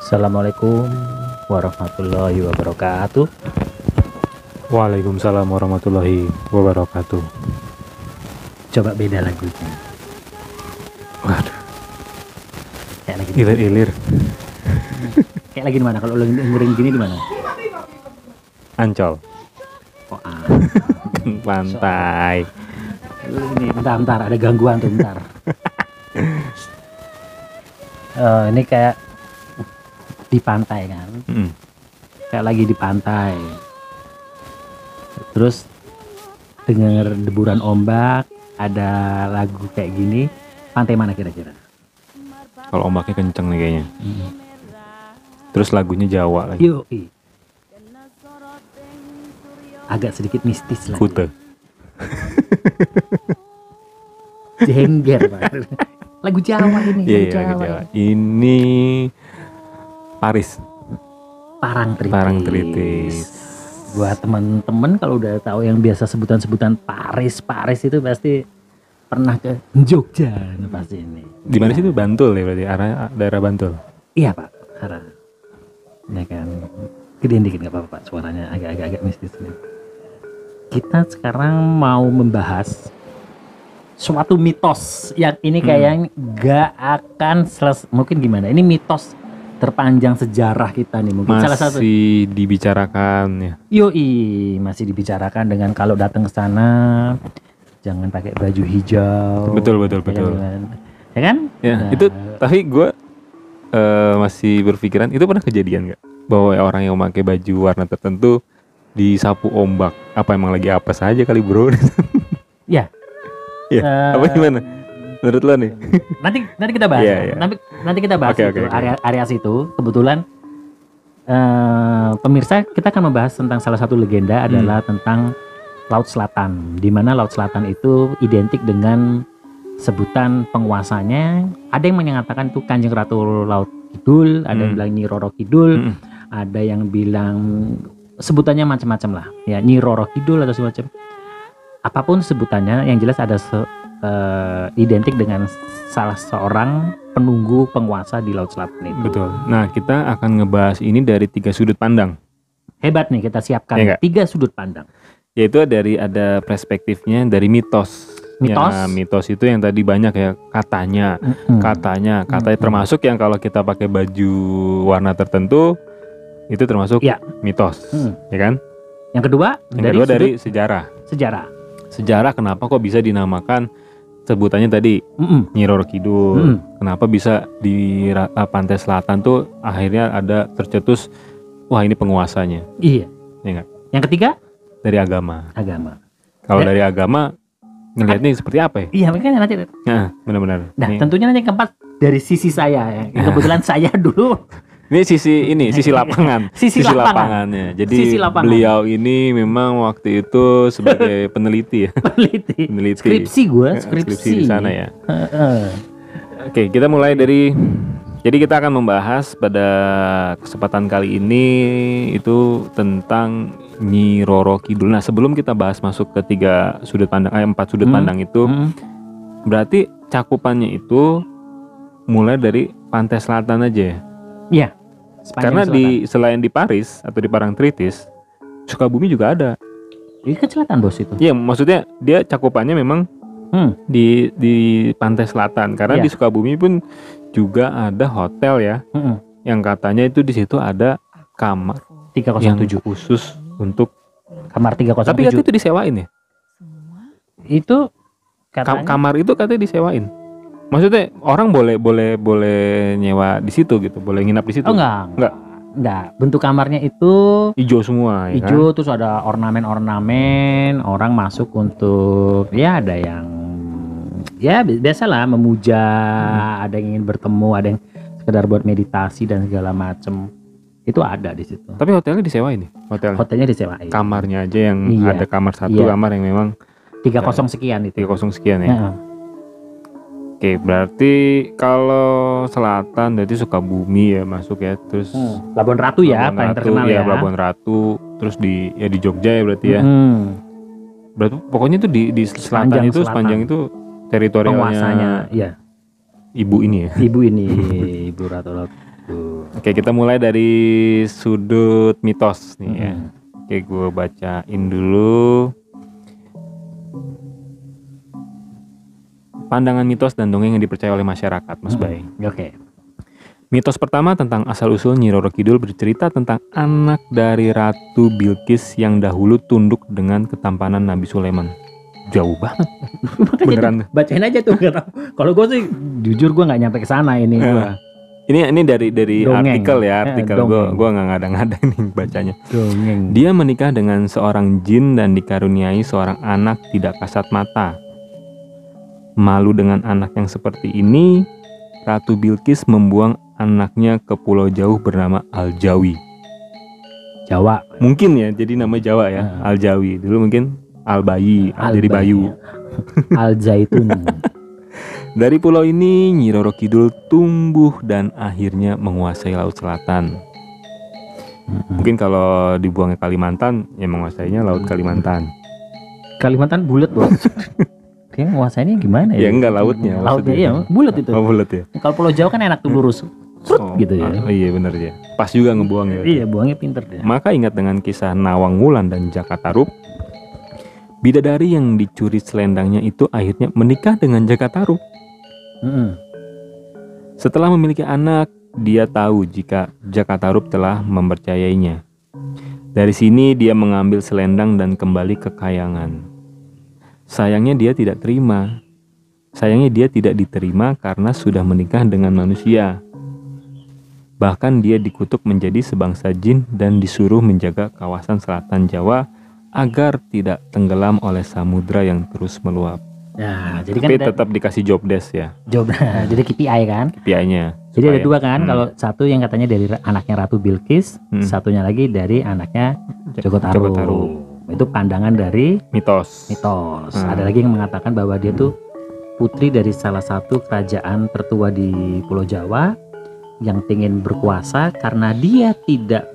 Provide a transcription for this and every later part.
Assalamualaikum warahmatullahi wabarakatuh. Waalaikumsalam warahmatullahi wabarakatuh. Coba beda lagunya. Waduh, Kayak lagi ilir-ilir. kayak lagi di mana? Kalau lo dengerin gini di mana? Ancol, Oh, pantai. ini bentar ada gangguan tuh bentar. Ini kayak di pantai kan? Mm. Kayak lagi di pantai. Terus denger deburan ombak, ada lagu kayak gini. Pantai mana kira-kira? Kalau ombaknya kenceng nih kayaknya. Terus lagunya Jawa lagi. Yuk, agak sedikit mistis lah. Kute. Jengger, Pak. Lagu Jawa ini. Iya, Lagu lagu Jawa. Jawa. Ini Paris. Parangtritis. Buat teman-teman kalau udah tahu yang biasa sebutan-sebutan Paris itu pasti pernah ke Jogja pasti ini. Di mana sih itu? Bantul ya berarti, daerah Bantul. Iya, Pak. Arah. Ya kan. Gedein dikit nggak apa-apa, Pak. Suaranya agak mistis nih. Kita sekarang mau membahas suatu mitos yang ini kayaknya nggak akan selesai. Mungkin gimana? Ini mitos terpanjang sejarah kita nih. Mungkin salah satu. Masih dibicarakan ya. Yoi, masih dibicarakan dengan kalau datang ke sana jangan pakai baju hijau. Betul. Ya kan? Ya, Nah, itu tapi gue masih berpikiran itu pernah kejadian nggak bahwa orang yang memakai baju warna tertentu disapu ombak, apa emang lagi apa saja kali bro? ya. Ya, apa gimana? Menurut lo nih? Nanti kita bahas. Iya, iya. Nanti kita bahas Oke, itu, oke. area situ. Kebetulan pemirsa, kita akan membahas tentang salah satu legenda adalah tentang Laut Selatan. Di mana Laut Selatan itu identik dengan sebutan penguasanya. Ada yang menyatakan itu Kanjeng Ratu Laut Kidul, ada yang bilang Nyi Roro Kidul, ada yang bilang sebutannya macam-macam lah. Ya, Nyi Roro Kidul atau semacam. Apapun sebutannya, yang jelas ada identik dengan salah seorang penunggu penguasa di Laut Selatan itu. Betul. Nah, kita akan ngebahas ini dari 3 sudut pandang. Hebat nih, kita siapkan Iya nggak? 3 sudut pandang. Yaitu ada perspektifnya dari mitos. Mitos? Ya, mitos itu yang tadi banyak ya, katanya termasuk yang kalau kita pakai baju warna tertentu itu termasuk Ya. mitos, ya kan? Yang kedua, Yang kedua dari sejarah. sejarah. Sejarah kenapa kok bisa dinamakan sebutannya tadi Nyi Roro Kidul? Kenapa bisa di pantai selatan tuh akhirnya ada tercetus, wah ini penguasanya, Iya. ya nggak? Yang ketiga, Dari agama. agama. Kalau Ya. dari agama ngelihatnya seperti apa ya? Iya, makanya nanti. Nah, benar-benar. Nah, Nih. tentunya nanti yang keempat dari sisi saya ya. Kebetulan saya dulu Ini sisi lapangan, Sisi lapangan. lapangannya. Jadi Sisi lapangan. beliau ini memang waktu itu sebagai peneliti ya, peneliti. peneliti. Skripsi gue, Skripsi di sana ya. Heeh. Oke, kita mulai dari. Jadi kita akan membahas pada kesempatan kali ini itu tentang Nyi Roro Kidul. Nah, sebelum kita bahas masuk ke 4 sudut pandang itu, berarti cakupannya itu mulai dari pantai selatan aja ya. Iya. Sepanjang Karena selatan. selain di Paris atau di Parangtritis, Sukabumi juga ada. Ini kan selatan bos itu. Iya, maksudnya dia cakupannya memang di pantai selatan. Karena Iya. di Sukabumi pun juga ada hotel ya, yang katanya itu di situ ada kamar yang 307. khusus untuk. Kamar Tapi 307. katanya itu disewain ya. Itu katanya Kamar itu katanya disewain. Maksudnya orang boleh nyewa di situ gitu, boleh nginap di situ. Oh enggak. Bentuk kamarnya itu Hijau semua ya kan? hijau, terus ada ornamen-ornamen, orang masuk untuk ya ada yang ya biasalah memuja, ada yang ingin bertemu, ada yang sekedar buat meditasi dan segala macem. Itu ada di situ. Tapi hotelnya disewain nih, Hotelnya disewain. kamarnya aja yang Iya. ada kamar satu, Iya. kamar yang memang 30 sekian itu. 30 sekian ya. Heeh. Oke, berarti kalau selatan berarti Sukabumi ya masuk ya, terus Labuan Ratu ya, Labuan paling Ratu, terkenal ya. Pelabuhan Ratu, terus di Jogja ya berarti ya. Berarti pokoknya itu di selatan itu sepanjang itu teritorialnya penguasanya, ya. ibu ini ya. Ibu ini, Ibu Ratu Laut. gitu. Oke, kita mulai dari sudut mitos nih ya. Mm-mm. Oke, gue bacain dulu. Pandangan mitos dan dongeng yang dipercaya oleh masyarakat, Mas Bay. Oke. Mitos pertama tentang asal-usul Nyi Roro Kidul bercerita tentang anak dari Ratu Bilqis yang dahulu tunduk dengan ketampanan Nabi Sulaiman. Jauh banget. Makanya Beneran. tuh, bacain aja tuh. Nggak tahu. Kalau gue sih jujur gue nggak nyampe ke sana ini. Gua. Ini dari Dongeng. artikel ya, artikel. Dongeng. Gue nggak ngada-ngada nih bacanya. Dongeng. Dia menikah dengan seorang jin dan dikaruniai seorang anak tidak kasat mata. Malu dengan anak yang seperti ini, Ratu Bilqis membuang anaknya ke pulau jauh bernama Al-Jawi. Jawa. Mungkin ya, jadi nama Jawa ya, Al-Jawi. Dulu mungkin Al-Bayi, jadi Bayu. Al-Zaitun. Dari pulau ini, Nyi Roro Kidul tumbuh dan akhirnya menguasai Laut Selatan. Mungkin kalau dibuang ke Kalimantan, ya menguasainya Laut Kalimantan. Kalimantan bulat bos. Dia nguasainnya gimana Ya ya? enggak lautnya. Lautnya maksudnya. iya bulat itu. Oh, bulat ya. Kalau Pulau Jawa kan enak tuh lurus. Serut gitu ya. Iya benar ya. Pas juga ngebuang ya. Iya, buangnya pinter deh. Maka ingat dengan kisah Nawang Wulan dan Jaka Tarub. Bidadari yang dicuri selendangnya itu akhirnya menikah dengan Jaka Tarub. Setelah memiliki anak, dia tahu jika Jaka Tarub telah mempercayainya. Dari sini dia mengambil selendang dan kembali ke kayangan. Sayangnya dia tidak terima. Sayangnya dia tidak diterima karena sudah menikah dengan manusia. Bahkan dia dikutuk menjadi sebangsa jin dan disuruh menjaga kawasan selatan Jawa agar tidak tenggelam oleh samudra yang terus meluap. Nah, jadi kan Tapi ada tetap dikasih job desk ya, job. Jadi KPI kan. KPI-nya. Jadi ada supaya- dua kan. Kalau satu yang katanya dari anaknya Ratu Bilqis, satunya lagi dari anaknya Joko Joko Tarub. Tarub. Itu pandangan dari mitos. Ada lagi yang mengatakan bahwa dia tuh putri dari salah satu kerajaan tertua di Pulau Jawa yang ingin berkuasa karena dia tidak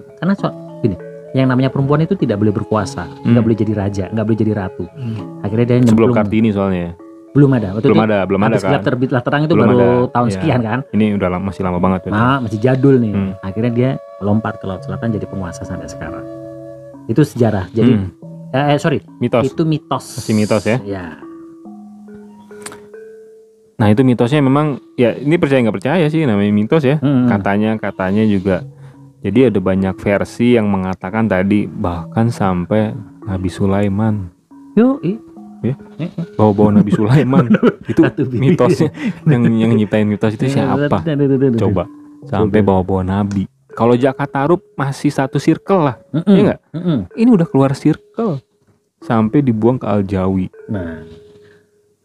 gini, yang namanya perempuan itu tidak boleh berkuasa, nggak boleh jadi raja, nggak boleh jadi ratu. Akhirnya dia Sebelum nyemplung. Kartini soalnya. Belum ada. Waktu Belum itu ada habis kan. gelap terbitlah terang itu Belum baru ada. tahun Iya. sekian kan. Ini udah masih lama banget. Nah, masih jadul nih. Hmm. Akhirnya dia lompat ke Laut Selatan jadi penguasa sampai sekarang. Itu sejarah. Jadi Mitos. itu mitos. Masih mitos ya? Ya. Nah itu mitosnya memang ya ini percaya nggak percaya sih namanya mitos ya. Katanya juga. Jadi ada banyak versi yang mengatakan tadi bahkan sampai Nabi Sulaiman. Ya, bawa-bawa Nabi Sulaiman itu mitosnya yang nyiptain mitos itu siapa? Coba sampai bawa-bawa Nabi. Kalau Jaka Tarub masih satu circle lah, ya nggak? Ini udah keluar circle sampai dibuang ke Al-Jawi. Nah,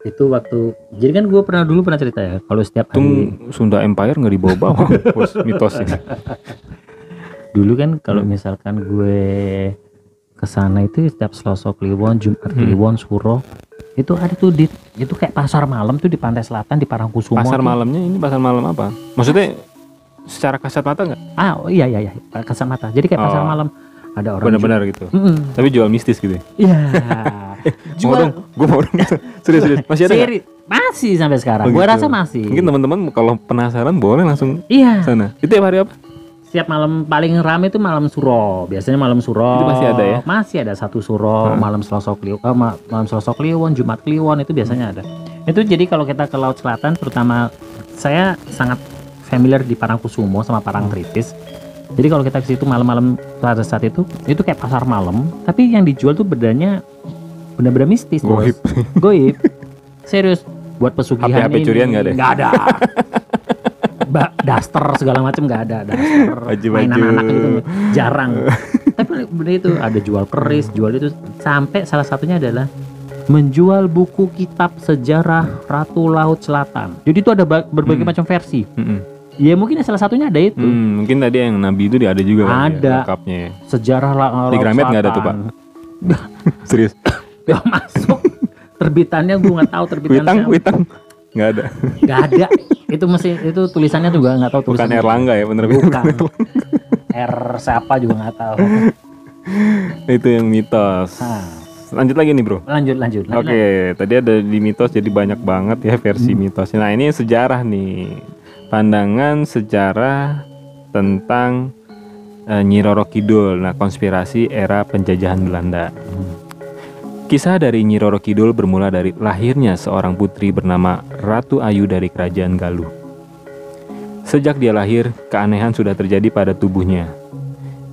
itu waktu. Jadi kan gue pernah cerita ya, kalau setiap hari Sunda Empire nggak dibawa-bawa, bos mitosnya. dulu kan kalau misalkan gue kesana itu setiap Selasa Kliwon, Jumat Kliwon, Suro itu ada tuh itu kayak pasar malam tuh di Pantai Selatan di Parangkusumo. Pasar malamnya ini pasar malam apa? Maksudnya secara kasat mata nggak? Iya kasat mata. Jadi kayak pasar malam ada orang benar-benar gitu. Tapi jual mistis gitu. Iya. Mau dong, gue mau dong. Serius. Masih ada nggak? Masih sampai sekarang. Oh, Gue gitu. rasa masih. Mungkin teman-teman kalau penasaran boleh langsung Iya. sana. Itu tiap hari apa? Setiap malam paling rame itu malam Suro. Biasanya malam Suro. Itu masih ada ya? Masih ada satu Suro, malam Selasa Kliwon, malam Selasa Kliwon, Jumat Kliwon itu biasanya ada. Itu jadi kalau kita ke Laut Selatan, terutama saya sangat familiar di Parangkusumo sama Parangtritis. Jadi kalau kita ke situ malam-malam pada saat itu kayak pasar malam, tapi yang dijual tuh bedanya benar-benar mistis. Goib. Goib. Serius. Buat pesugihan HP curian nggak ada? Nggak ada. Daster segala macam nggak ada. Daster Baju-baju. mainan anak gitu jarang. Tapi bener itu ada jual keris, jual itu sampai salah satunya adalah menjual buku kitab sejarah Ratu Laut Selatan. Jadi itu ada berbagai macam versi. Ya mungkin salah satunya ada itu. Mungkin tadi yang Nabi itu ada juga kan Ada. ya, lengkapnya ya. Sejarah Laut Di Gramet nggak ada tuh, Pak? Serius. Gak masuk. Terbitannya gue nggak tahu terbitannya. Witang nggak ada. Nggak ada. Itu tulisannya juga nggak tahu Bukan tulisannya. Erlangga ya, bener. Bukan. Siapa juga nggak tahu. Itu yang mitos. Lanjut lagi nih bro. Lanjut. Oke, tadi ada di mitos jadi banyak banget ya versi mitosnya. Nah ini sejarah nih, pandangan sejarah tentang Nyi Roro Kidul. Nah, konspirasi era penjajahan Belanda. Kisah dari Nyi Roro Kidul bermula dari lahirnya seorang putri bernama Ratu Ayu dari Kerajaan Galuh. Sejak dia lahir, keanehan sudah terjadi pada tubuhnya.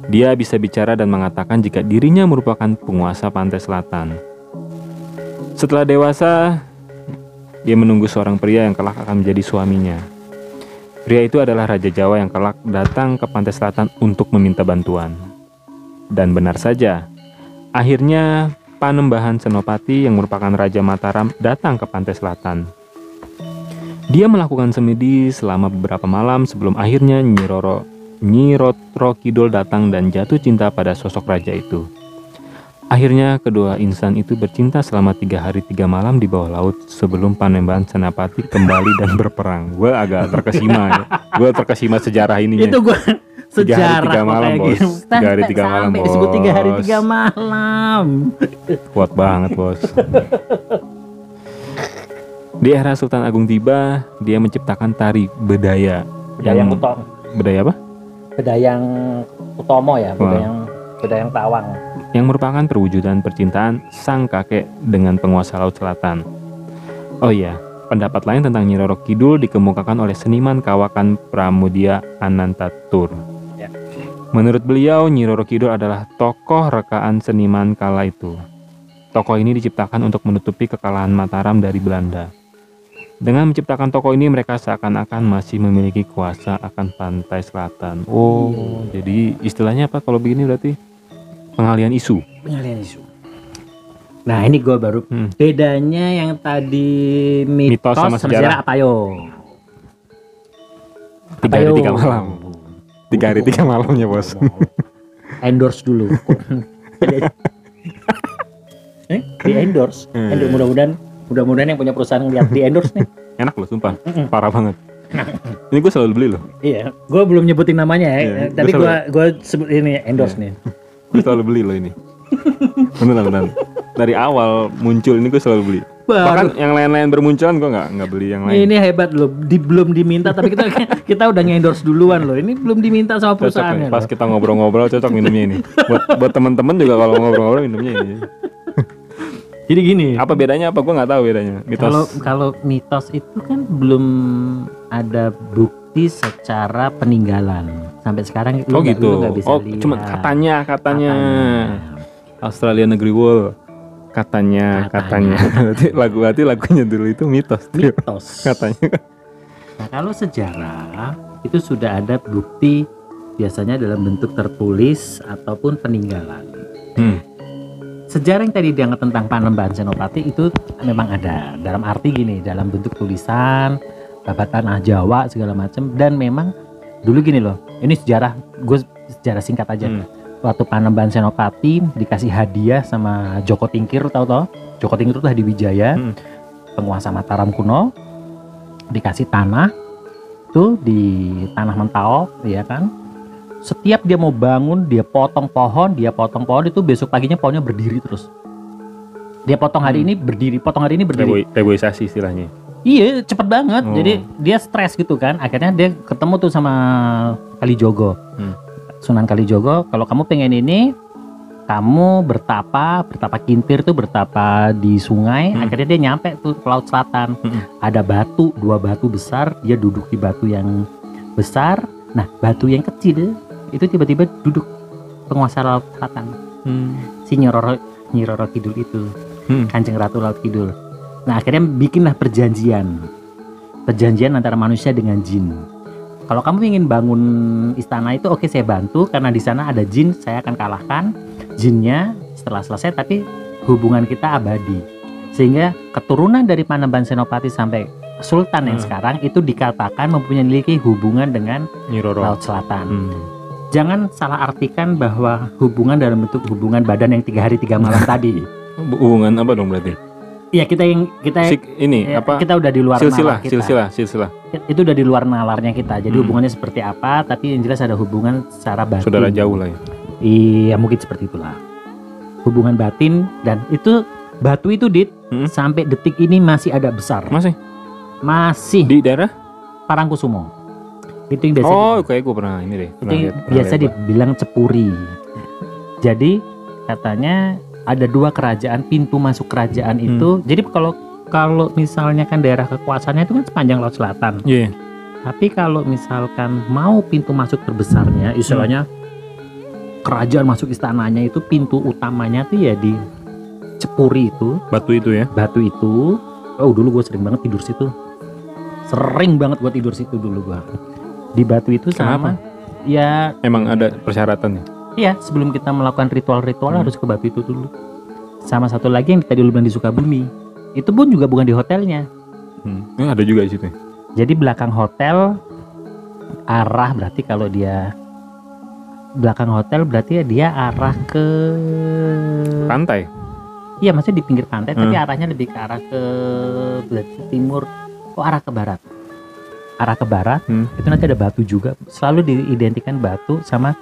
Dia bisa bicara dan mengatakan jika dirinya merupakan penguasa pantai selatan. Setelah dewasa, dia menunggu seorang pria yang kelak akan menjadi suaminya. Pria itu adalah Raja Jawa yang kelak datang ke pantai selatan untuk meminta bantuan. Dan benar saja, akhirnya Panembahan Senopati yang merupakan Raja Mataram datang ke pantai selatan. Dia melakukan semedi selama beberapa malam sebelum akhirnya Nyi Roro Kidul datang dan jatuh cinta pada sosok raja itu. Akhirnya kedua insan itu bercinta selama 3 hari 3 malam di bawah laut sebelum Panembahan Senopati kembali dan berperang. Gue agak terkesima ya. Gue terkesima sejarah ininya. Itu gue 3 hari 3 sejarah malam bos. 3 hari 3 malam bos. Disebut 3 hari 3 malam. Kuat banget bos. Di era Sultan Agung tiba, dia menciptakan tari bedaya. Bedayang Utomo. Bedaya apa? Bedayang Utomo ya, bedayang Tawang. Yang merupakan perwujudan percintaan sang kakek dengan penguasa Laut Selatan. Oh iya, pendapat lain tentang Nyi Roro Kidul dikemukakan oleh seniman kawakan Pramudia Anantatur. Ya. Menurut beliau, Nyi Roro Kidul adalah tokoh rekaan seniman kala itu. Tokoh ini diciptakan untuk menutupi kekalahan Mataram dari Belanda. Dengan menciptakan tokoh ini, mereka seakan-akan masih memiliki kuasa akan pantai selatan. Oh, jadi istilahnya apa kalau begini berarti? Pengalian isu. Nah ini gue baru bedanya yang tadi mitos sama sejarah apa yo? 3 hari 3 malam. 3 hari 3 malamnya bos. Endorse dulu. Di endorse. Mudah-mudahan yang punya perusahaan lihat di endorse nih. Enak loh sumpah. Parah banget. Ini gue selalu beli loh. Iya. Gue belum nyebutin namanya ya. Tapi gue sebut ini endorse nih. Gue selalu beli loh ini. Beneran. Dari awal muncul ini gue selalu beli. Bahkan yang lain-lain bermunculan gue nggak beli yang lain. Ini hebat loh. Belum diminta tapi kita udah nge-endorse duluan loh. Ini belum diminta sama perusahaannya. Pas kita ngobrol-ngobrol cocok minumnya ini. Buat teman-teman juga kalau ngobrol-ngobrol minumnya ini. Jadi gini. Apa bedanya? Apa gue nggak tahu bedanya. Mitos. Kalau mitos itu kan belum ada bukti secara peninggalan. Sampai sekarang itu nggak bisa lihat. Cuma katanya. Australia Negeri World. Katanya. Berarti lagunya dulu itu mitos. Katanya. Nah, kalau sejarah itu sudah ada bukti biasanya dalam bentuk tertulis ataupun peninggalan. Sejarah yang tadi diangkat tentang Panembahan Senopati itu memang ada dalam arti gini, dalam bentuk tulisan, babat tanah Jawa segala macam, dan memang dulu gini loh, ini sejarah singkat aja. Waktu Panembahan Senopati dikasih hadiah sama Joko Tingkir, tahu? Joko Tingkir itu Hadiwijaya, penguasa Mataram kuno, dikasih tanah tuh di tanah Mentao, ya kan? Setiap dia mau bangun, dia potong pohon itu besok paginya pohonnya berdiri terus. Dia potong hari ini berdiri. Reboisasi istilahnya. Iya, cepet banget. Jadi dia stres gitu kan. Akhirnya dia ketemu tuh sama Kalijogo. Sunan Kalijogo, kalau kamu pengen ini, kamu bertapa kintir tuh bertapa di sungai. Akhirnya dia nyampe tuh ke Laut Selatan. Ada batu, 2 batu besar. Dia duduk di batu yang besar. Nah, batu yang kecil itu tiba-tiba duduk penguasa Laut Selatan. Si Nyi Roro Kidul itu. Kanjeng Ratu Laut Kidul. Nah, akhirnya bikinlah perjanjian antara manusia dengan jin. Kalau kamu ingin bangun istana itu, oke, saya bantu karena di sana ada jin, saya akan kalahkan jinnya setelah selesai, tapi hubungan kita abadi. Sehingga keturunan dari Panembahan Senopati sampai Sultan yang sekarang itu dikatakan memiliki hubungan dengan Laut Selatan. Jangan salah artikan bahwa hubungan dalam bentuk hubungan badan yang 3 hari 3 malam tadi. Hubungan apa dong berarti? Iya, kita udah di luar nalar kita. Silsilah. Itu udah di luar nalarnya kita. Jadi hubungannya seperti apa, tapi yang jelas ada hubungan secara batin. Saudara jauh lah ya. Iya, mungkin seperti itulah. Hubungan batin, dan itu batu itu sampai detik ini masih ada besar. Masih Masih di daerah Parangkusumo. Itu yang biasa Oh, kayak gue pernah ini deh. itu Pernah yang lihat, pernah biasa lihat gua. dibilang cepuri. Jadi katanya ada 2 kerajaan, pintu masuk kerajaan itu. Jadi kalau misalnya kan daerah kekuasaannya itu kan sepanjang Laut Selatan. Iya. Tapi kalau misalkan mau pintu masuk terbesarnya, istilahnya kerajaan masuk istananya itu pintu utamanya tuh ya di Cepuri itu, Batu itu ya. batu itu. Oh dulu gue sering banget tidur situ. Sering banget gue tidur situ dulu gue. Di batu itu Kenapa? sama. Ya Emang ada persyaratannya. iya, sebelum kita melakukan ritual-ritual harus ke batu itu dulu. Sama satu lagi yang tadi lu bilang di Sukabumi. Itu pun juga bukan di hotelnya. Ada juga di situ. Jadi belakang hotel arah berarti kalau dia belakang hotel berarti ya dia arah ke Pantai. iya maksudnya di pinggir pantai tapi arahnya lebih ke arah ke berarti timur arah ke barat. Arah ke barat itu nanti ada batu juga. Selalu diidentikan batu sama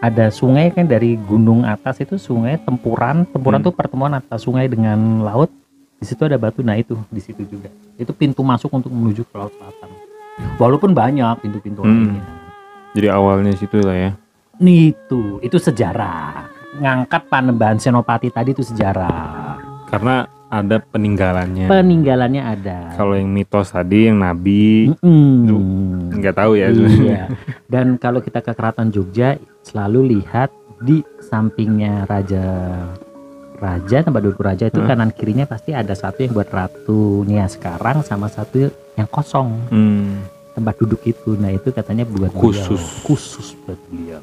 ada sungai kan dari gunung atas itu sungai Tempuran tuh pertemuan antara sungai dengan laut. Di situ ada batu, nah itu di situ juga. Itu pintu masuk untuk menuju ke Laut Selatan. Walaupun banyak pintu-pintu lainnya. Jadi awalnya situ lah ya. Itu sejarah. Ngangkat Panembahan Senopati tadi itu sejarah. Karena ada peninggalannya. Peninggalannya ada. Kalau yang mitos tadi yang nabi nggak tahu ya. Iya. Dan kalau kita ke Keraton Jogja selalu lihat di sampingnya raja tempat duduk raja itu kanan kirinya pasti ada satu yang buat ratunya sekarang sama satu yang kosong tempat duduk itu. Nah itu katanya buat khusus buat beliau.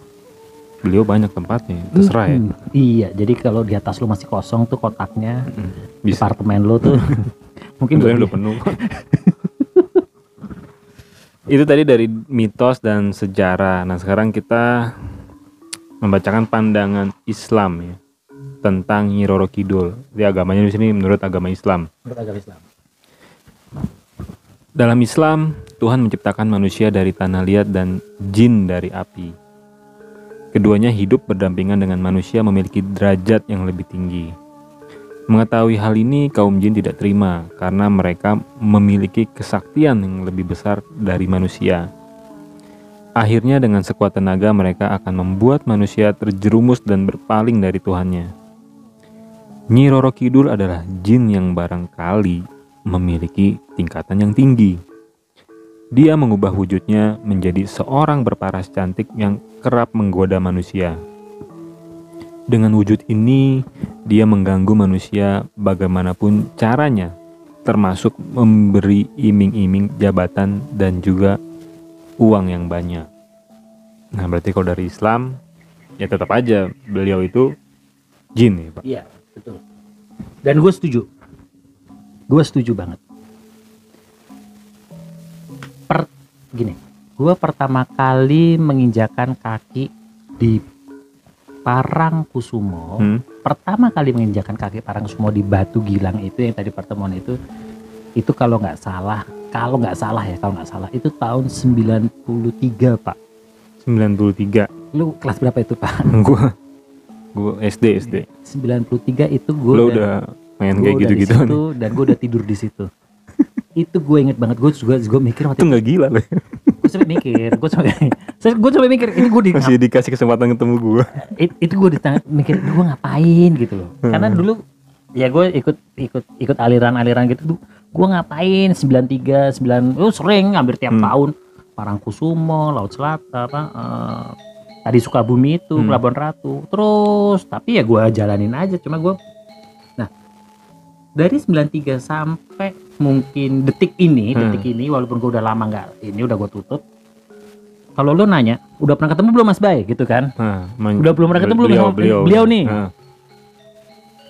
Beliau banyak tempatnya, terserah ya. Iya, jadi kalau di atas lu masih kosong tuh kotaknya Bisa. apartemen lu tuh mungkin udah penuh. Itu tadi dari mitos dan sejarah. Nah sekarang kita membacakan pandangan Islam ya tentang Nyi Roro Kidul. Jadi agamanya di sini menurut agama Islam. menurut agama Islam. Dalam Islam, Tuhan menciptakan manusia dari tanah liat dan jin dari api. Keduanya hidup berdampingan dengan manusia memiliki derajat yang lebih tinggi. Mengetahui hal ini, kaum jin tidak terima karena mereka memiliki kesaktian yang lebih besar dari manusia. Akhirnya dengan sekuat tenaga mereka akan membuat manusia terjerumus dan berpaling dari Tuhannya. Nyi Roro Kidul adalah jin yang barangkali memiliki tingkatan yang tinggi. Dia mengubah wujudnya menjadi seorang berparas cantik yang kerap menggoda manusia. Dengan wujud ini, dia mengganggu manusia bagaimanapun caranya, termasuk memberi iming-iming jabatan dan juga uang yang banyak. Nah, berarti kalau dari Islam, ya tetap aja beliau itu jin ya, Pak. Iya, betul. Dan gue setuju banget. Gue pertama kali menginjakan kaki di Parangkusumo. Pertama kali menginjakan kaki Parangkusumo di Batu Gilang itu yang tadi pertemuan itu kalau nggak salah itu tahun 93 Pak. 93. Lu kelas berapa itu Pak? Gue SD. 93 itu gue Lo udah main kayak gitu-gitu nih. dan gue udah tidur di situ. Itu gue inget banget, gue mikir waktu Itu nggak gila loh. gue sampai mikir ini gue Masih dikasih kesempatan ketemu gue. Itu gue mikir gue ngapain gitu loh. Karena dulu ya gue ikut aliran gitu tuh. Gue ngapain 93 sering hampir tiap tahun Parangkusumo, Laut Selatan tadi Sukabumi itu Pelabuhan Ratu terus, tapi ya gue jalanin aja. Cuma gue dari 93 sampai mungkin detik ini walaupun gue udah lama nggak ini udah gue tutup. Kalau lo nanya udah pernah ketemu belum Mas Bay gitu kan, udah belum pernah ketemu belum sama beliau nih.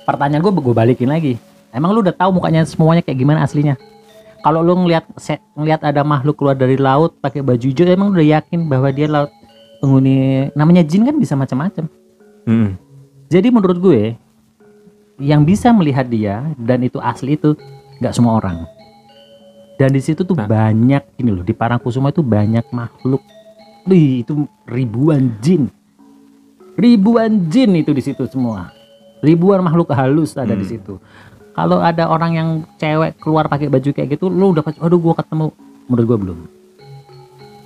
Pertanyaan gue balikin lagi, emang lu udah tahu mukanya semuanya kayak gimana aslinya? Kalau lu ngelihat ada makhluk keluar dari laut pakai baju hijau, emang udah yakin bahwa dia laut penghuni? Namanya jin kan bisa macam-macam. Jadi menurut gue yang bisa melihat dia dan itu asli itu nggak semua orang. Dan di situ tuh banyak ini loh, di Parangkusumo itu banyak makhluk. Itu ribuan jin itu di situ semua. Ribuan makhluk halus ada di situ. Kalau ada orang yang cewek keluar pakai baju kayak gitu, lu udah aduh gua ketemu. Menurut gua belum.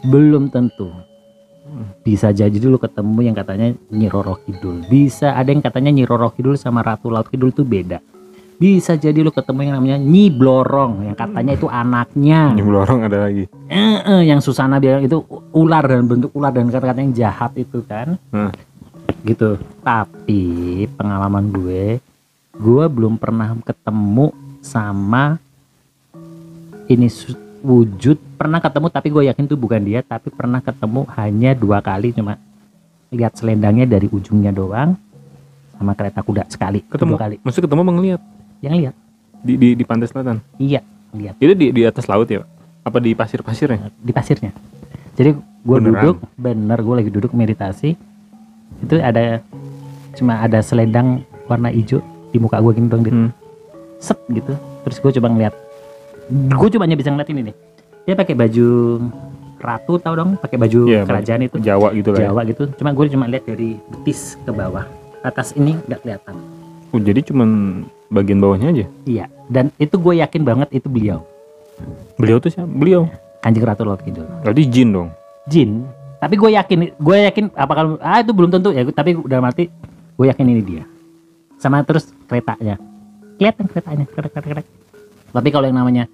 Belum tentu. Bisa jadi dulu ketemu yang katanya Nyi Roro Kidul. Bisa ada yang katanya Nyi Roro Kidul sama Ratu Laut Kidul itu beda. Bisa jadi lu ketemu yang namanya Nyi Blorong yang katanya itu anaknya. Nyi Blorong ada lagi. Yang Susana bilang itu ular dan bentuk ular dan kata-kata yang jahat itu kan. Gitu. Tapi pengalaman gue belum pernah ketemu sama ini wujud. Pernah ketemu tapi gue yakin itu bukan dia. Tapi pernah ketemu hanya 2 kali, cuma lihat selendangnya dari ujungnya doang, sama kereta kuda sekali. Ketemu 2 kali. Maksudnya ketemu ngeliat? Yang lihat Di pantai selatan? iya lihat. Itu di atas laut ya Pak? Apa di pasirnya? Di pasirnya. Jadi gue duduk, bener gue lagi duduk meditasi. Itu cuma ada selendang warna hijau di muka gue gini dong, set gitu. Terus gue coba ngeliat, gue cuma bisa ngeliat ini nih. Dia pakai baju ratu, tau dong, pakai baju kerajaan itu. Jawa gitu lah. Jawa gitu. Gue cuma lihat dari betis ke bawah. Atas ini nggak kelihatan. Jadi cuman bagian bawahnya aja. Iya. Dan itu gue yakin banget itu beliau. Beliau tuh siapa? Beliau Kanjeng Ratu Laut Kidul. berarti jin dong. Jin. Tapi gue yakin apa kalau itu belum tentu ya, tapi udah mati. Gue yakin ini dia. Sama terus keretanya. Kelihatan keretanya. Krek. Tapi kalau yang namanya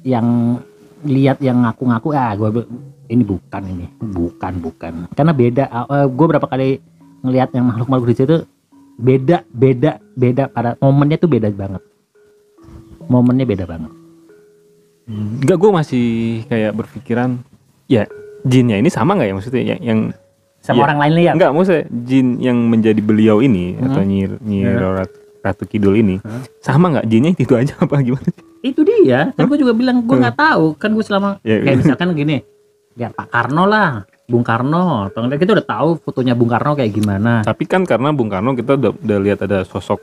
yang lihat yang ngaku-ngaku, gue ini bukan. Karena beda. Gue berapa kali ngelihat yang makhluk-makhluk di situ beda pada momennya tuh beda banget. Enggak, gue masih kayak berpikiran ya jinnya ini sama nggak ya, maksudnya yang sama orang lain lihat. Enggak, maksudnya jin yang menjadi beliau ini atau Nyi Ratu Kidul ini sama nggak, jinnya itu aja apa gimana? Itu dia, kan gue juga bilang gue nggak tahu, kan gue selama kayak misalkan gini, lihat Pak Karno lah, Bung Karno, kita udah tahu fotonya Bung Karno kayak gimana. Tapi kan karena Bung Karno kita udah lihat ada sosok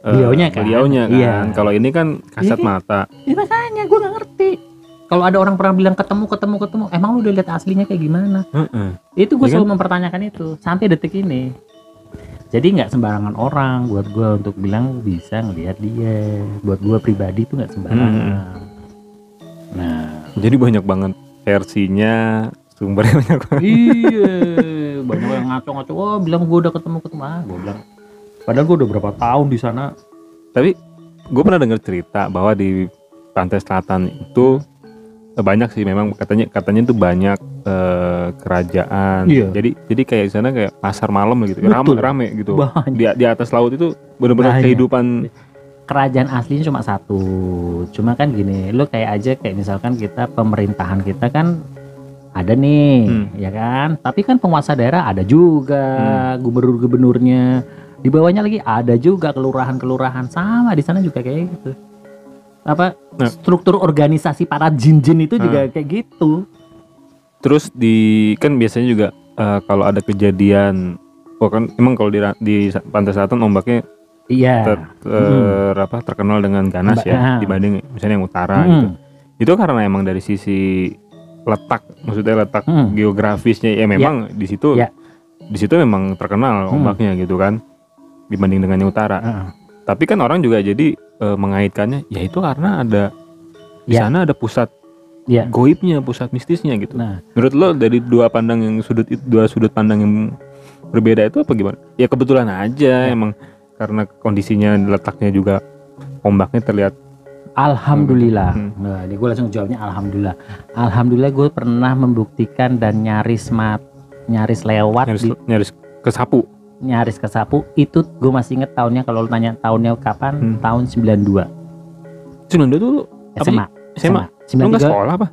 beliaunya kan. Iya. Kalau ini kan kasat mata. Ya makanya gue nggak ngerti. Kalau ada orang pernah bilang ketemu, emang lu udah lihat aslinya kayak gimana? Itu gue selalu mempertanyakan itu sampai detik ini. Jadi nggak sembarangan orang buat gue untuk bilang bisa ngelihat dia. Buat gue pribadi itu nggak sembarangan. Nah, jadi banyak banget versinya, sumbernya banyak banget. Iya, banyak yang ngaco-ngaco. Oh, bilang gue udah ketemu. Gue bilang, padahal gue udah berapa tahun di sana. Tapi gue pernah dengar cerita bahwa di pantai selatan itu banyak sih, memang katanya itu banyak kerajaan. Iya. Jadi kayak di sana kayak pasar malam gitu, rame gitu. Di atas laut itu benar-benar kehidupan. Kerajaan aslinya cuma satu. Cuma kan gini, lo kayak misalkan kita, pemerintahan kita kan ada nih, ya kan? Tapi kan penguasa daerah ada juga, gubernur-gubernurnya. Di bawahnya lagi ada juga kelurahan-kelurahan, sama di sana juga kayak gitu. Struktur organisasi para jin-jin itu juga kayak gitu. Terus kan biasanya juga kalau ada kejadian, kan emang kalau di pantai selatan ombaknya terkenal dengan ganas ya, dibanding misalnya yang utara gitu. Itu karena emang dari sisi letak, maksudnya letak geografisnya ya memang di situ memang terkenal ombaknya gitu kan, dibanding dengan yang utara. Tapi kan orang juga jadi mengaitkannya, ya itu karena ada di sana ada pusat goibnya, pusat mistisnya gitu. Nah, menurut lo dari dua sudut pandang yang berbeda itu apa gimana? Ya kebetulan aja emang karena kondisinya, letaknya juga ombaknya terlihat. Alhamdulillah. Nah, ini gue langsung jawabnya alhamdulillah. Alhamdulillah gue pernah membuktikan dan nyaris lewat, nyaris kesapu. Itu gue masih inget tahunnya. Kalau lu tanya tahunnya kapan, tahun 92. 92 tuh SMA. Lu nggak sekolah apa?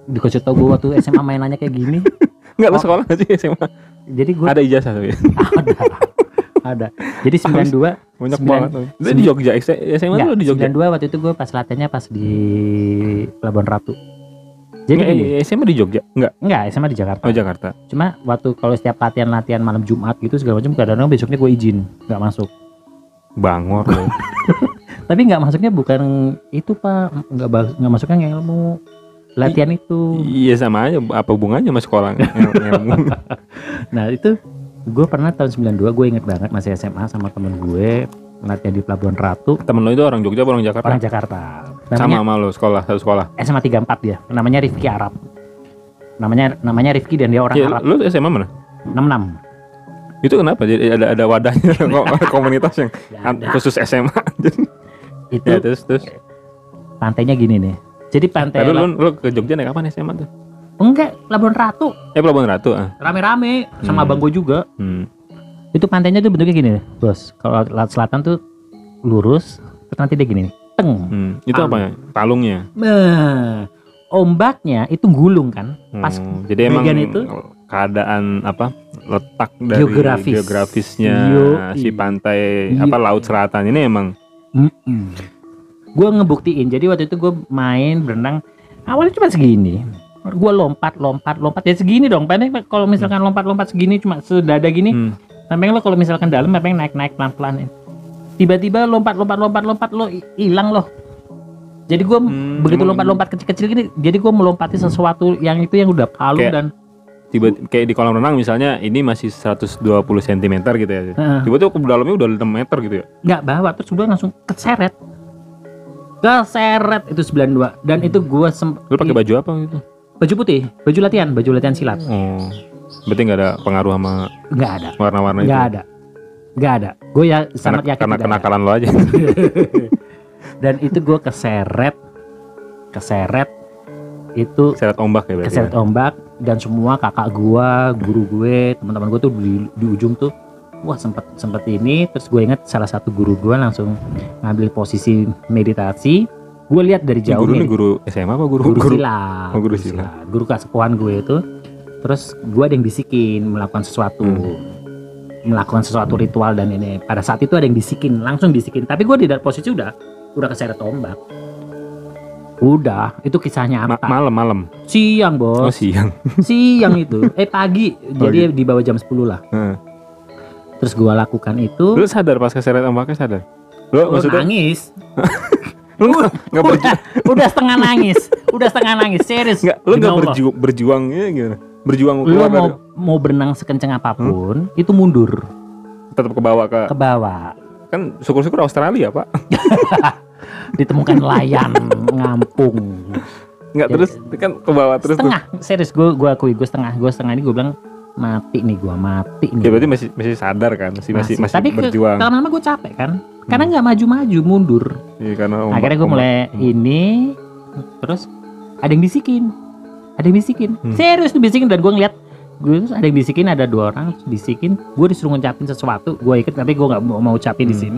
Dikasih tau gue waktu SMA mainannya kayak gini. Nggak, lu sekolah nggak sih SMA? Jadi gue ada ijazah tapi. ada. Jadi 92 banyak banget. Itu di Jogja, SMA tuh di Jogja. 92 waktu itu gue pas latihannya pas di Pelabuhan Ratu. Jadi SMA di Jogja? Enggak, SMA di Jakarta. Oh, Jakarta. Cuma waktu kalau setiap latihan malam Jumat gitu segala macam, kadang-kadang besoknya gue izin nggak masuk. Bangor loh. Tapi nggak masuknya bukan itu Pak, nggak masuknya ilmu latihan itu. Iya sama aja, apa hubungannya sama sekolah? Nah itu gue pernah tahun 92, gue inget banget masih SMA sama temen gue latihan di Pelabuhan Ratu. Temen lo itu orang Jogja apa orang Jakarta? Orang Jakarta. Namanya, sama lo satu sekolah? SMA 34 dia, namanya Rifki Arab. Namanya Rifki dan dia orang Ya, Arab. lu SMA mana? 66. Itu kenapa? Jadi ada wadahnya komunitas yang Nggak ada. khusus SMA. Itu Ya, terus. pantainya gini nih. Jadi pantai Lalu lu ke Jogja naik kapan SMA tuh? enggak, Labuan Ratu. Pelabuhan Ratu. Rame-rame sama abang gue juga. Itu pantainya tuh bentuknya gini, Bos. Kalau laut selatan tuh lurus, terus nanti dia gini, teng. Itu apa ya? Palungnya. Nah, ombaknya itu gulung kan. Pas Jadi emang bagian itu keadaan apa? Letak dari geografisnya si pantai laut selatan ini emang gue ngebuktiin. Jadi waktu itu gue main berenang awalnya cuma segini. Gue lompat ya segini dong. Pendek kalau misalkan lompat segini cuma sedada gini. Sampai lo kalau misalkan dalam memang naik pelan-pelan. Tiba-tiba lompat lo hilang loh. Jadi gue begitu lompat kecil-kecil gini, jadi gue melompati sesuatu yang udah palung dan kayak di kolam renang misalnya ini masih 120 cm gitu ya. Tiba-tiba ke dalamnya udah 6 meter gitu ya. Nggak bawa, terus gue langsung keseret itu 92 dan itu gue Lu pakai baju apa gitu? Baju putih, baju latihan silat. Berarti nggak ada pengaruh sama Nggak ada warna-warna itu? Nggak ada. Gue ya sangat yakin karena kenakalan lo aja. Dan itu gue keseret itu Seret ombak ya berarti. keseret ombak dan semua kakak gue, guru gue, teman-teman gue tuh di ujung tuh wah sempet ini. Terus gue ingat salah satu guru gue langsung ngambil posisi meditasi. Gue lihat dari jauh. Guru ini guru SMA apa guru silat? Guru silat. Guru kesepuhan gue itu. Terus gue ada yang bisikin melakukan sesuatu ritual dan ini. Pada saat itu ada yang langsung bisikin. Tapi gue di posisi udah keseret ombak. Udah, itu kisahnya apa? Malam. Siang, Bos. Oh, siang. Siang itu. Pagi. Jadi di bawah jam 10 lah. Terus gue lakukan itu. Lu sadar pas keseret ombaknya sadar? Lu maksudnya nangis. lu nggak udah setengah nangis. Serius. Lu nggak berjuangnya gimana? Berjuang lu mau berenang sekencang apapun itu mundur. Tetap ke bawah. Kan syukur-syukur Australia, Pak. Ditemukan nelayan ngampung. Enggak, terus kan ke bawah terus setengah tuh. Serius gue akui gue setengah ini gue bilang mati nih. Ya berarti masih sadar kan, masih tapi berjuang. Tapi lama-lama gue capek kan. Karena nggak maju-maju, mundur. Iya, karena akhirnya gue mulai ini, terus ada yang bisikin. Serius tuh bisikin dan gue ngeliat, ada yang bisikin, ada 2 orang bisikin. Gue disuruh ngucapin sesuatu, gue ikut tapi gue nggak mau ucapin di sini.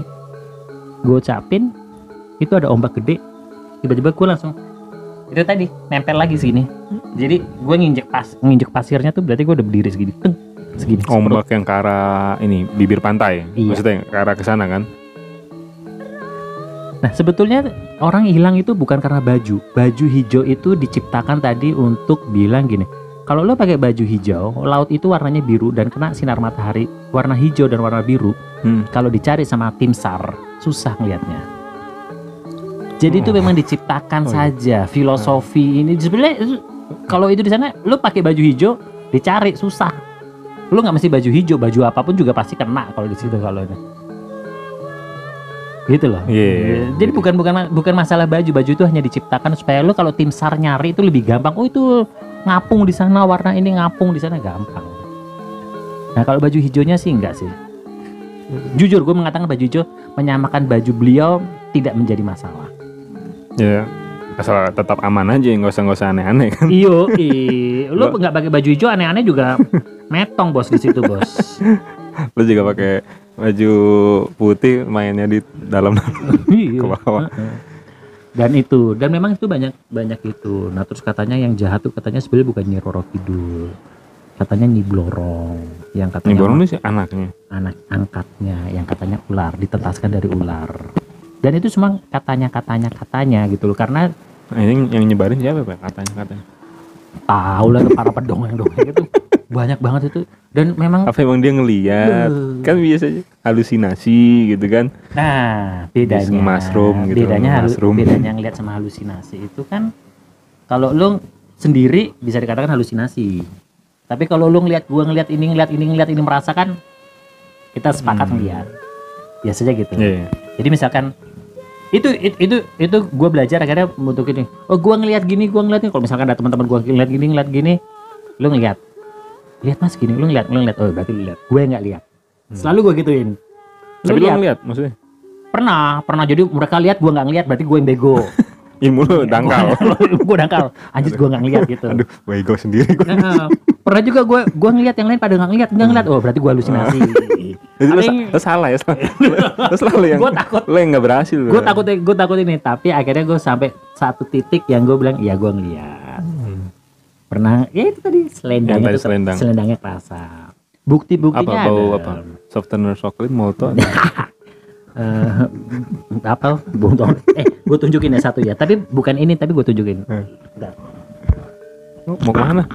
Gue ucapin, itu ada ombak gede. Tiba-tiba gue langsung itu tadi nempel lagi sini. Jadi gue nginjek pasirnya tuh berarti gue udah berdiri segini. Ombak yang ke arah ini bibir pantai. Iya. Maksudnya ke arah kesana kan? Nah sebetulnya orang hilang itu bukan karena baju hijau itu diciptakan tadi untuk bilang gini, kalau lo pakai baju hijau, laut itu warnanya biru dan kena sinar matahari warna hijau dan warna biru. Kalau dicari sama tim SAR susah ngelihatnya. Jadi itu memang diciptakan saja filosofi ini. Sebenarnya kalau itu di sana lo pakai baju hijau dicari susah. Lo nggak mesti baju hijau, baju apapun juga pasti kena kalau di situ kalau ini. Gitu loh. Jadi bukan masalah baju itu hanya diciptakan supaya lo kalau tim SAR nyari itu lebih gampang. Oh itu ngapung di sana warna ini, ngapung di sana gampang. Nah kalau baju hijaunya sih enggak sih. Jujur gue mengatakan baju hijau menyamakan baju beliau tidak menjadi masalah. Ya asal tetap aman aja, nggak usah aneh-aneh kan. Iyo, lo nggak pakai baju hijau aneh-aneh juga metong bos di situ bos. Lo juga pakai baju putih mainnya di dalam ke bawah. Dan memang itu banyak itu. Nah terus katanya yang jahat tuh katanya sebenarnya bukan Nyi Roro Kidul, katanya Nyi Blorong, yang katanya Nyi Blorong itu anaknya, anak angkatnya, yang katanya ular, ditetaskan dari ular. Dan itu semua katanya gitu loh. Karena ini yang nyebarin siapa Pak? Katanya tahu lah para pedongeng itu banyak banget itu. Dan memang apa emang dia ngelihat kan biasanya halusinasi gitu kan. Nah bedanya mushroom gitu. Bedanya ngelihat sama halusinasi itu kan, kalau lo sendiri bisa dikatakan halusinasi, tapi kalau lo ngelihat ini merasakan, kita sepakat ngelihat biasanya gitu. Jadi misalkan itu gue belajar akhirnya untuk ini. Oh gue ngelihat gini, kalau misalkan ada teman-teman gue ngelihat gini, lu ngeliat mas gini, lu ngeliat, oh berarti lu lihat, gue nggak lihat. Selalu gue gituin. Tapi lu ngeliat maksudnya? Pernah. Jadi mereka lihat, gue nggak ngeliat, berarti gue yang bego. Ilmu lu dangkal. Gue dangkal. Anjir, gue nggak ngeliat gitu. Aduh, bego sendiri gue. Nah, pernah juga gue ngeliat yang lain pada nggak ngeliat. Oh berarti gue halusinasi. Jadi lu salah ya. Terus lalu yang gue takut. Lu yang nggak berhasil. Gue takut ini. Tapi akhirnya gue sampai satu titik yang gue bilang, iya gue ngeliat. Pernah, ya itu tadi selendangnya itu selendangnya kerasa. Bukti-buktinya apa, bau ada. apa? Softener coklat molto. Apa? Gue tunjukin ya satu ya. Tapi bukan ini, tapi gue tunjukin. Bentar. Mau kemana?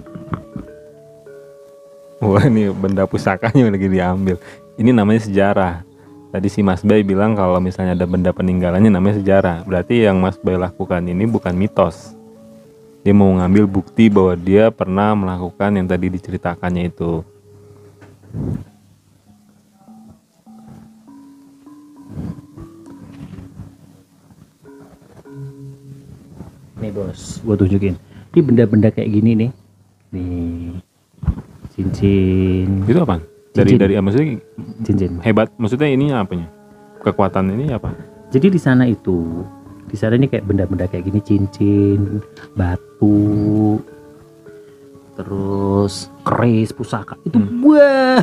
Wah, ini benda pusakanya lagi diambil. Ini namanya sejarah. Tadi si Mas Bay bilang kalau misalnya ada benda peninggalannya namanya sejarah. Berarti yang Mas Bay lakukan ini bukan mitos. Dia mau ngambil bukti bahwa dia pernah melakukan yang tadi diceritakannya itu. Nih bos, gue tunjukin. Ini benda-benda kayak gini nih. Nih, cincin. Itu apa? Cincin. Dari maksudnya Cincin. hebat. Maksudnya ini apanya? Kekuatan ini apa? Jadi di sana ini kayak benda-benda kayak gini, cincin, batu, terus keris, pusaka. Itu wah.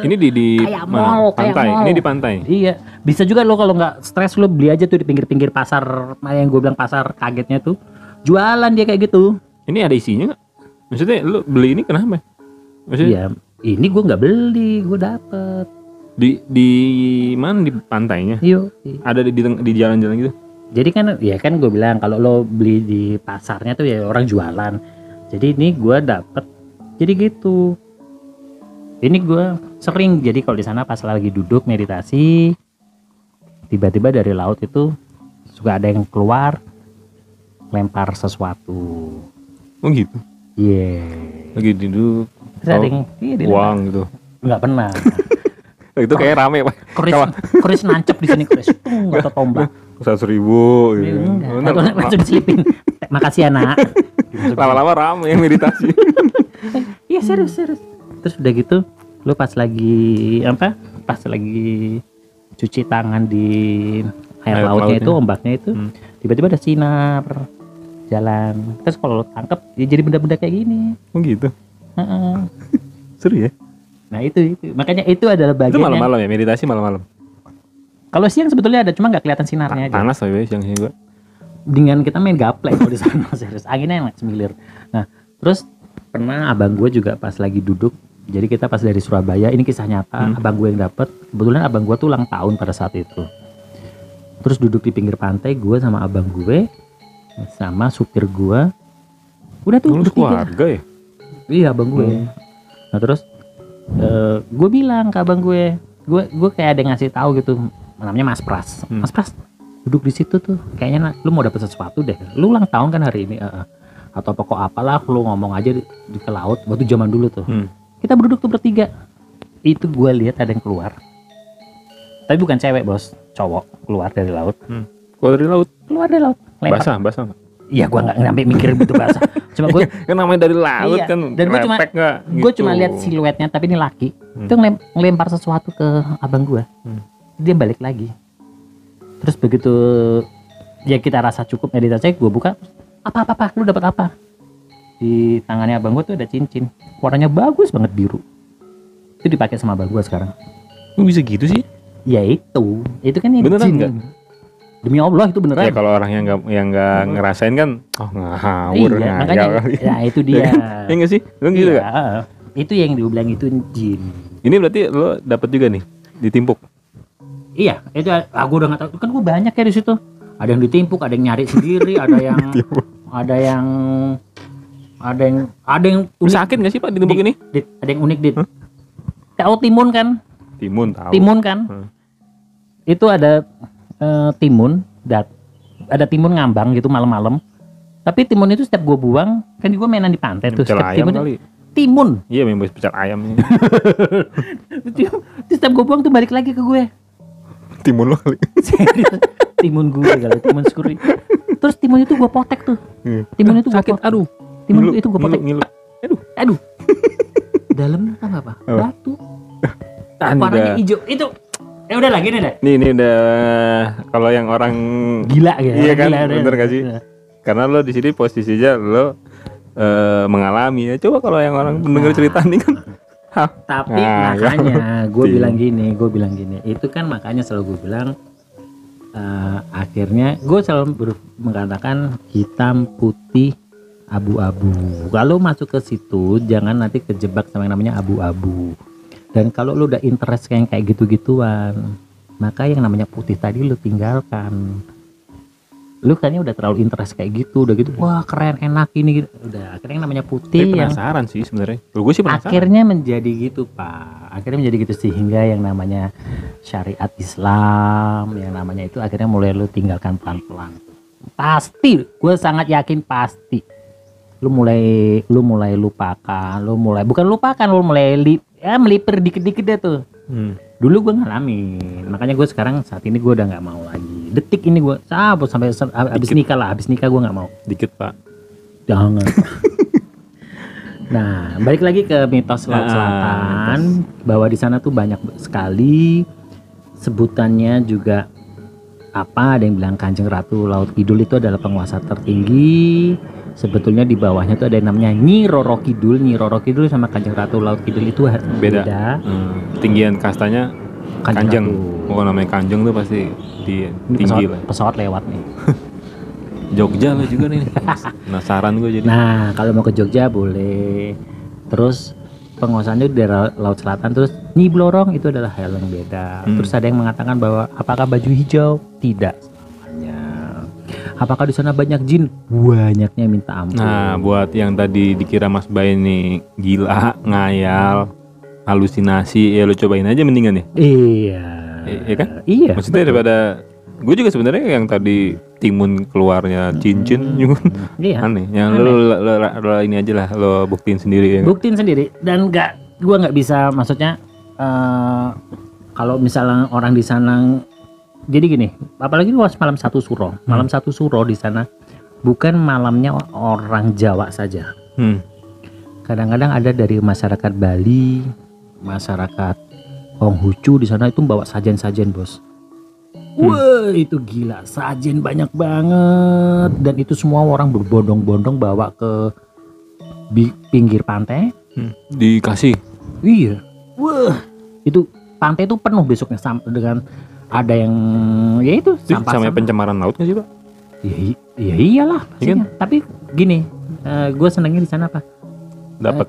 Ini di kayak mana? mall, Pantai. kayak mall. Ini di pantai. Iya, bisa juga lo kalau nggak stres lo beli aja tuh di pinggir-pinggir pasar, yang gue bilang pasar kagetnya tuh. Jualan dia kayak gitu. Ini ada isinya nggak? Maksudnya lu beli ini kenapa? Maksudnya Iya, ini gue nggak beli, gue dapet. di mana, di pantainya? Iya. Ada di jalan-jalan gitu? Jadi kan, ya kan gue bilang kalau lo beli di pasarnya tuh ya orang jualan. Jadi ini gue dapet, jadi gitu. Ini gue sering, jadi kalau di sana pas lagi duduk meditasi, tiba-tiba dari laut itu suka ada yang keluar, lempar sesuatu. Oh gitu? Iya. Lagi duduk, Terus ada yang uang gitu. nggak pernah. Itu kayak rame Pak. Keris nancep di sini, keris atau tombak. 100.000 gitu. Enggak, langsung diselipin. Makasih ya nak. Lama-lama rame yang meditasi. Iya serius. Terus udah gitu, lu pas lagi cuci tangan di air lautnya itu, ombaknya itu, tiba-tiba ada sinar jalan. Terus kalau lu tangkep, ya jadi benda-benda kayak gini. Oh gitu. Seru ya. Nah itu makanya itu adalah bagian Itu malam-malam ya, meditasi malam-malam. Kalau siang sebetulnya ada, cuma nggak kelihatan sinarnya aja. Panas tapi siang juga. Dengan kita main gaplek kalau di sana, serius. Anginnya enak semilir. Nah, terus pernah abang gue juga pas lagi duduk. Jadi kita pas dari Surabaya, ini kisah nyata, abang gue yang dapet. Kebetulan abang gue tuh ulang tahun pada saat itu. Terus duduk di pinggir pantai, gue sama abang gue, sama supir gue. Udah tuh Lu bertiga. keluarga ya? Iya abang gue. Nah terus gue bilang ke abang gue kayak ada yang ngasih tahu gitu, namanya Mas Pras. Mas Pras duduk di situ tuh, kayaknya lu mau dapet sesuatu deh. Lu ulang tahun kan hari ini, atau pokok apalah, lu ngomong aja di ke laut. Waktu zaman dulu tuh, kita berduduk tuh bertiga. Itu gue lihat ada yang keluar, tapi bukan cewek bos, cowok keluar dari laut. Keluar dari laut. Lempar. Basah. Iya, gue nggak sampai mikir begitu bahasa. Cuma gue Kan namanya dari laut iya. kan. Dan gue cuma lihat siluetnya, tapi ini laki. Itu ngelempar sesuatu ke abang gue. Dia balik lagi. Terus begitu ya kita rasa cukup meditasi, gue buka, apa, lu dapat apa? Di tangannya abang gue tuh ada cincin, warnanya bagus banget, biru. Itu dipakai sama abang gue sekarang. Kok bisa gitu sih? Ya itu kan ini Beneran jin. nggak? Demi Allah itu beneran. Ya kalau orang yang nggak ngerasain kan, ngawur. Iya, makanya ya itu dia. Ya nggak sih? Lu gitu Iya, nggak? itu yang dibilang itu jin. Ini berarti lo dapat juga nih, ditimpuk. Iya, itu aku udah nggak tahu. Kan gue banyak ya di situ. Ada yang ditimpuk, ada yang nyari sendiri, ada yang unik. Sakit nggak sih Pak ditimpuk ini? Ada yang unik, Dit. Tahu timun kan? Timun tahu. Timun kan? Itu ada timun, ada timun ngambang gitu malam-malam. Tapi timun itu setiap gue buang, kan gue mainan di pantai tuh. Pecel Setiap ayam timun, kali. timun. Iya, memang pecel ayam ini. Setiap gue buang tuh balik lagi ke gue. Timun lo kali. Serius. Timun gue kali, timun skuri. Terus timun itu gue potek tuh. Timun itu gue sakit. potek. Aduh. Timun itu gue potek. Ngilu. Aduh. Aduh. Dalamnya kan apa? Apa? Batu. Ini Warnanya udah, hijau. Itu. Ya udah lagi nih deh. ini udah kalau yang orang Gila gitu. iya kan, Gila, bener gak sih? Karena lo di sini posisinya lo mengalami ya. Coba kalau yang orang mendengar cerita nih kan. Tapi Nah, makanya gue Iya. bilang gini, itu kan makanya selalu gue bilang akhirnya gue selalu mengatakan hitam, putih, abu-abu. Kalau masuk ke situ jangan nanti kejebak sama yang namanya abu-abu. Dan kalau lu udah interest kayak gitu-gituan, maka yang namanya putih tadi lu tinggalkan. Lu kayaknya udah terlalu interest kayak gitu, udah gitu, wah keren, enak ini gitu. Udah akhirnya yang namanya putih Tapi yang penasaran sih sebenarnya. Gue sih penasaran. akhirnya menjadi gitu Pak, akhirnya menjadi gitu sehingga yang namanya syariat Islam, yang namanya itu akhirnya mulai lu tinggalkan pelan-pelan. Pasti, gue sangat yakin pasti. Lu mulai lupakan, bukan lupakan, lu mulai melipir dikit-dikit deh tuh. Dulu gue ngalamin, makanya gue sekarang saat ini gue udah nggak mau lagi. Detik ini gue sampai habis nikah gue nggak mau. Dikit Pak. Jangan. Nah, balik lagi ke mitos Laut Selatan, bahwa di sana tuh banyak sekali sebutannya juga apa, ada yang bilang Kanjeng Ratu Laut Kidul itu adalah penguasa tertinggi. Sebetulnya di bawahnya tuh ada yang namanya Nyi Roro Kidul. Nyi Roro Kidul sama Kanjeng Ratu Laut Kidul itu beda. Tinggian kastanya Kanjeng. Ratu. Oh, namanya Kanjeng tuh pasti Ini tinggi lah. pesawat lewat nih. Jogja lo juga nih. Penasaran gue jadi. Nah, kalau mau ke Jogja boleh. Terus penguasanya di daerah Laut Selatan. Terus Nyi Blorong itu adalah hal yang beda. Terus ada yang mengatakan bahwa apakah baju hijau? Tidak selamanya. Apakah di sana banyak jin? Banyaknya minta ampun. Nah, buat yang tadi dikira Mas Bay nih gila, ngayal, halusinasi, ya lo cobain aja mendingan ya. Iya. Iya kan? Iya. Maksudnya daripada gue juga sebenarnya yang tadi timun keluarnya cincin juga Iya. aneh. Yang lo ini aja lah, lo buktiin sendiri ya. Buktiin sendiri dan gua nggak bisa, maksudnya kalau misalnya orang di sana, jadi gini, apalagi luas malam satu suro di sana bukan malamnya orang Jawa saja. Kadang-kadang ada dari masyarakat Bali, masyarakat Konghucu di sana itu bawa sajen-sajen bos. Wah itu gila, sajen banyak banget, dan itu semua orang berbondong-bondong bawa ke pinggir pantai. Dikasih. Iya. Wah itu pantai itu penuh besoknya dengan ada yang ya itu Sama pencemaran laut nggak sih Pak? Ya iyalah. Iya kan? Tapi gini, gue senangnya di sana apa? Dapat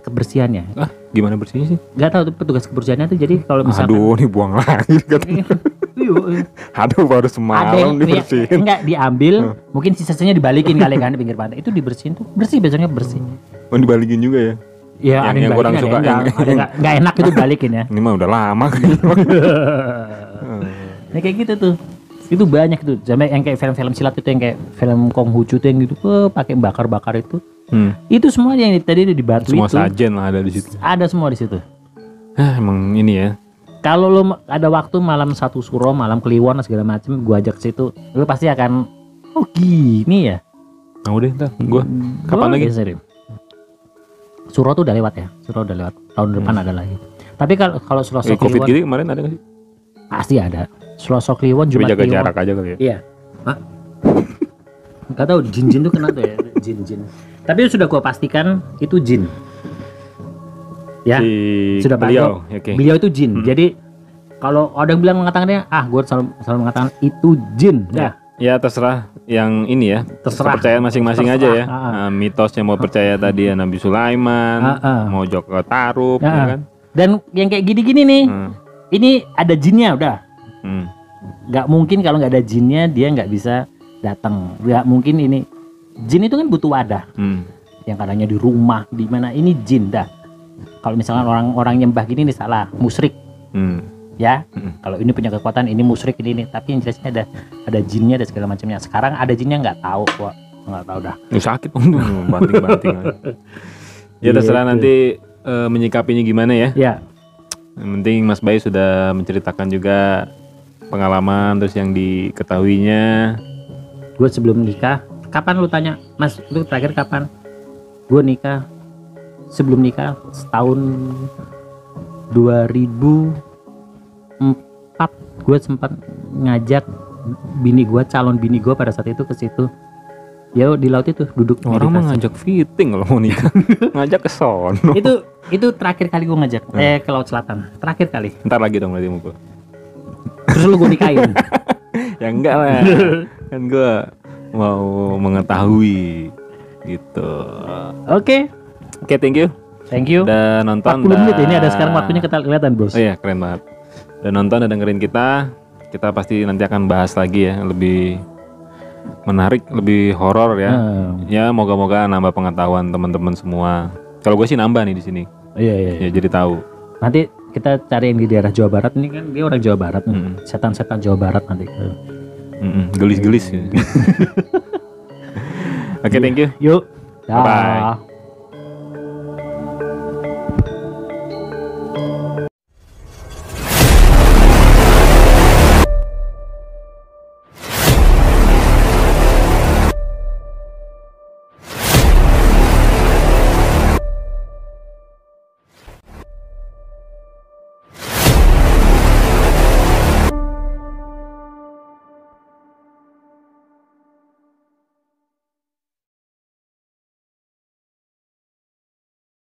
Kebersihannya. Ah, gimana bersihnya sih? Gak tahu tuh petugas kebersihannya tuh, jadi kalau misalkan Aduh, nih buang lagi katanya. Aduh, baru ada semalam yang dibersihin. enggak diambil, mungkin sisanya dibalikin kali kan di pinggir pantai. Itu dibersihin tuh, bersih, besoknya bersih. Oh, dibalikin juga ya? Ya, ada yang kurang suka, ada nggak enak itu balikin ya. Ini mah udah lama kan. Nah kayak gitu tuh, itu banyak tuh, sampai yang kayak film-film silat itu, yang kayak film Konghucu tuh yang gitu, pakai bakar-bakar itu. Itu semua yang tadi di batu Semua itu. sajen lah ada di situ. Ada semua di situ. Emang ini ya. Kalau lo ada waktu malam satu suro, malam Kliwon segala macam, gua ajak ke situ, lo pasti akan gini ya. Nah udah ntar gua kapan lagi? Sering. Suro tuh udah lewat ya, suro udah lewat. Tahun depan ada lagi. Tapi kalau Selosok Covid Kliwon gini kemarin ada nggak sih? pasti ada. Selosok Kliwon Coba Jumat jaga Kliwon. jarak aja kali ya. Iya. Gak tahu jin-jin tuh kena tuh ya, jin-jin. Tapi sudah gua pastikan itu jin. Ya, sudah beliau. Pak. Beliau itu jin. Jadi kalau ada yang bilang mengatakannya, gue selalu mengatakan itu jin. Ya terserah yang ini ya. Terserah. Kepercayaan masing-masing aja ya. Terserah. Mitosnya mau percaya tadi ya Nabi Sulaiman, mau Joko Tarub, ya kan. Dan yang kayak gini-gini nih, ini ada jinnya udah. Gak mungkin kalau nggak ada jinnya dia nggak bisa datang. Gak mungkin ini. Jin itu kan butuh wadah. Yang kadangnya di rumah, di mana, ini jin dah. Kalau misalnya orang-orang nyembah gini nih salah, musyrik. Ya, kalau ini punya kekuatan, ini musyrik ini. Tapi yang jelasnya ada jinnya, ada segala macamnya. Sekarang ada jinnya nggak tahu kok, nggak tahu dah. Sakit, banting-banting. Ya terserah nanti menyikapinya gimana ya. Ya. Yang penting Mas Bayu sudah menceritakan juga pengalaman terus yang diketahuinya. Gue sebelum nikah, kapan lu tanya, Mas, lu terakhir kapan? Gue nikah sebelum nikah setahun 2004 gue sempat ngajak calon bini gue pada saat itu ke situ. Ya di laut itu duduk Orang mah meditasi. ngajak fitting kalau mau nikah. Ngajak ke sono. Itu terakhir kali gue ngajak ke laut selatan. Terakhir kali. Ntar lagi dong berarti mau gue. Terus lu gue nikahin. Ya enggak lah. Kan gue mau mengetahui gitu. Oke, Thank you. thank you. Udah nonton. 40 menit ini ada sekarang waktunya kita kelihatan, Bos. Oh iya, keren banget. Udah nonton dan dengerin kita. Kita pasti nanti akan bahas lagi ya, lebih menarik, lebih horor ya. Ya, moga-moga nambah pengetahuan teman-teman semua. Kalau gue sih nambah nih di sini. Iya. Ya jadi tahu. Nanti kita cari yang di daerah Jawa Barat, ini kan dia orang Jawa Barat nih. Setan-setan Jawa Barat nanti. Gelis-gelis. Oke, thank you. Yuk. Bye-bye. Dah.